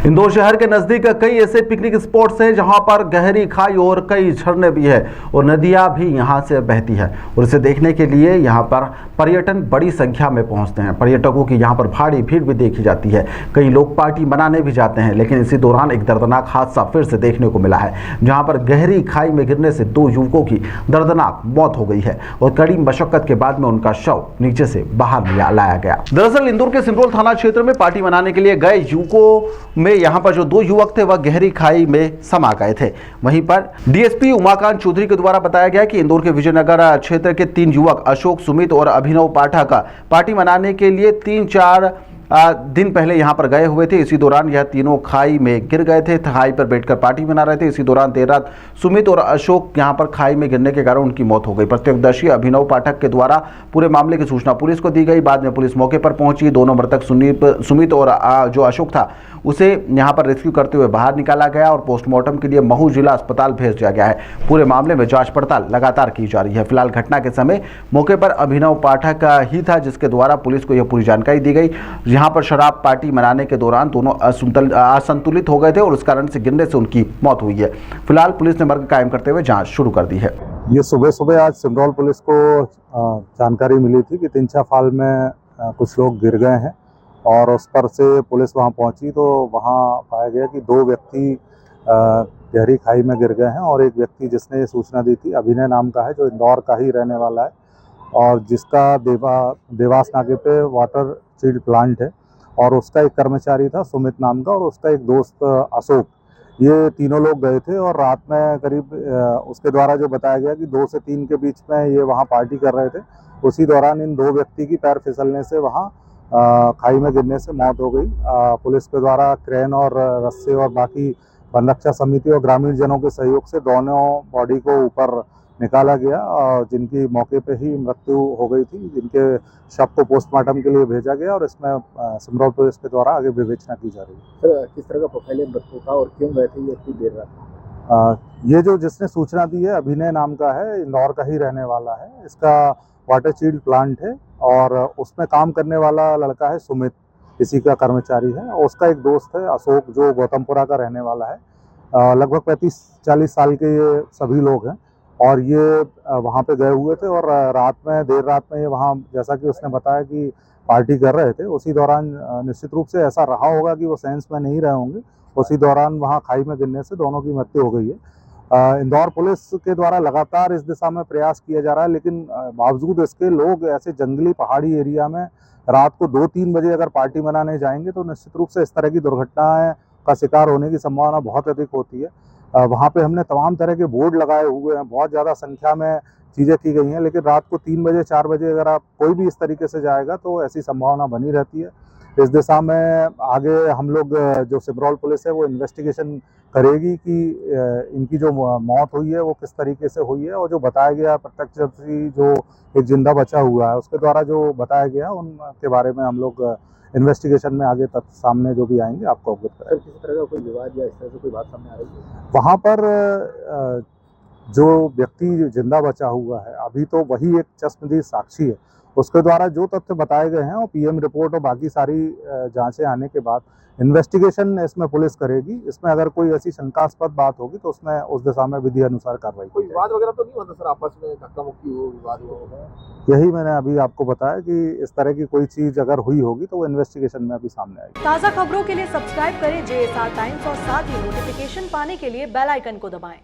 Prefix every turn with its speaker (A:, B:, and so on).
A: इंदौर शहर के नजदीक कई ऐसे पिकनिक स्पॉट्स हैं जहां पर गहरी खाई और कई झरने भी है और नदियां भी यहां से बहती है और इसे देखने के लिए यहां पर पर्यटन बड़ी संख्या में पहुंचते हैं। पर्यटकों की यहां पर भारी भीड़ भी देखी जाती है। कई लोग पार्टी मनाने भी जाते हैं, लेकिन इसी दौरान एक दर्दनाक हादसा फिर से देखने को मिला है, जहां पर गहरी खाई में गिरने से 2 युवकों की दर्दनाक मौत हो गई है और कड़ी मशक्कत के बाद में उनका शव नीचे से बाहर लाया गया। दरअसल इंदौर के सिमरोल थाना क्षेत्र में पार्टी मनाने के लिए गए युवकों में यहाँ पर जो 2 युवक थे वह गहरी खाई में समा गए थे। वहीं पर डीएसपी उमाकांत चौधरी के द्वारा बताया गया कि इंदौर के विजयनगर क्षेत्र के 3 युवक अशोक, सुमित और अभिनव पाठक पार्टी मनाने के लिए 3-4 दिन पहले यहां पर गए हुए थे। इसी दौरान यह तीनों खाई में गिर गए थे। खाई पर बैठकर पार्टी मना रहे थे। इसी दौरान देर रात सुमित और अशोक यहां पर खाई में गिरने के कारण उनकी मौत हो गई। प्रत्यक्षदर्शी अभिनव पाठक के द्वारा पूरे मामले की सूचना पुलिस को दी गई। बाद में पुलिस मौके पर पहुंची। दोनों मृतक सुमित और जो अशोक था उसे यहां पर रेस्क्यू करते हुए बाहर निकाला गया और पोस्टमार्टम के लिए महू जिला अस्पताल भेज दिया गया है। पूरे मामले में जांच पड़ताल लगातार की जा रही है। फिलहाल घटना के समय मौके पर अभिनव पाठक ही था, जिसके द्वारा पुलिस को यह पूरी जानकारी दी गई। यहां पर शराब पार्टी मनाने के दौरान दोनों असंतुलित हो गए थे और उस कारण से गिरने से उनकी मौत हुई है। फिलहाल पुलिस ने मर्ग कायम करते हुए जाँच शुरू कर दी है।
B: ये सुबह आज सिमरोल पुलिस को जानकारी मिली थी कि तिंचा फाल में कुछ लोग गिर गए हैं और उस पर से पुलिस वहां पहुंची तो वहां पाया गया कि 2 व्यक्ति गहरी खाई में गिर गए हैं और एक व्यक्ति जिसने ये सूचना दी थी अभिनय नाम का है, जो इंदौर का ही रहने वाला है और जिसका देवास नाके पे वाटर सीड प्लांट है, और उसका एक कर्मचारी था सुमित नाम का और उसका एक दोस्त अशोक। ये तीनों लोग गए थे और रात में करीब उसके द्वारा जो बताया गया कि 2 से 3 के बीच में ये वहाँ पार्टी कर रहे थे। उसी दौरान इन 2 व्यक्ति की पैर फिसलने से वहाँ खाई में गिरने से मौत हो गई। पुलिस के द्वारा क्रेन और रस्से और बाकी वन रक्षा समिति और ग्रामीण जनों के सहयोग से दोनों बॉडी को ऊपर निकाला गया और जिनकी मौके पे ही मृत्यु हो गई थी, जिनके शव को पोस्टमार्टम के लिए भेजा गया और इसमें सिमरोल पुलिस के द्वारा आगे विवेचना की जा रही है।
C: सर, किस तरह का प्रोफाइल है मृत्यु का और क्यों गए थे ये इतनी देर रात?
B: ये जो जिसने सूचना दी है अभिनय नाम का है, इंदौर का ही रहने वाला है। इसका वाटर सीड प्लांट है और उसमें काम करने वाला लड़का है सुमित, इसी का कर्मचारी है। और उसका एक दोस्त है अशोक, जो गौतमपुरा का रहने वाला है। लगभग 35-40 साल के ये सभी लोग हैं और ये वहाँ पे गए हुए थे और देर रात में ये वहाँ, जैसा कि उसने बताया कि पार्टी कर रहे थे, उसी दौरान निश्चित रूप से ऐसा रहा होगा कि वो सेंस में नहीं रहे होंगे। उसी दौरान वहाँ खाई में गिरने से दोनों की मृत्यु हो गई है। इंदौर पुलिस के द्वारा लगातार इस दिशा में प्रयास किया जा रहा है, लेकिन बावजूद इसके लोग ऐसे जंगली पहाड़ी एरिया में रात को 2-3 बजे अगर पार्टी मनाने जाएंगे तो निश्चित रूप से इस तरह की दुर्घटनाएं का शिकार होने की संभावना बहुत अधिक होती है। वहाँ पे हमने तमाम तरह के बोर्ड लगाए हुए हैं, बहुत ज़्यादा संख्या में चीज़ें की गई हैं, लेकिन रात को 3 बजे 4 बजे अगर आप कोई भी इस तरीके से जाएगा तो ऐसी संभावना बनी रहती है। इस दिशा में आगे हम लोग जो सिमरोल पुलिस है वो इन्वेस्टिगेशन करेगी कि इनकी जो मौत हुई है वो किस तरीके से हुई है, और जो बताया गया प्रत्यक्षदर्शी जो एक जिंदा बचा हुआ है उसके द्वारा जो बताया गया उनके बारे में हम लोग इन्वेस्टिगेशन में आगे तथ्य सामने जो भी आएंगे आपको अवगत करेंगे।
C: किसी तरह का कोई विवाद या इस तरह से कोई बात सामने आ रही है?
B: वहाँ पर जो व्यक्ति जिंदा बचा हुआ है अभी तो वही एक चश्मदीद साक्षी है, उसके द्वारा जो तथ्य बताए गए हैं और पीएम रिपोर्ट और बाकी सारी जांचें आने के बाद इन्वेस्टिगेशन इसमें पुलिस करेगी। इसमें अगर कोई ऐसी शंकास्पद बात होगी तो उसमें उस दिशा में विधि अनुसार कार्रवाई
C: कोई विवाद वगैरह तो नहीं होता सर, आपस में धक्का मुक्की हो, विवाद हो?
B: यही मैंने अभी आपको बताया कि इस तरह की कोई चीज अगर हुई होगी तो वो इन्वेस्टिगेशन में अभी सामने आएगी।
D: ताज़ा खबरों के लिए सब्सक्राइब करें JSR टाइम्स और साथ ही नोटिफिकेशन पाने के लिए बेल आइकन को दबाएं।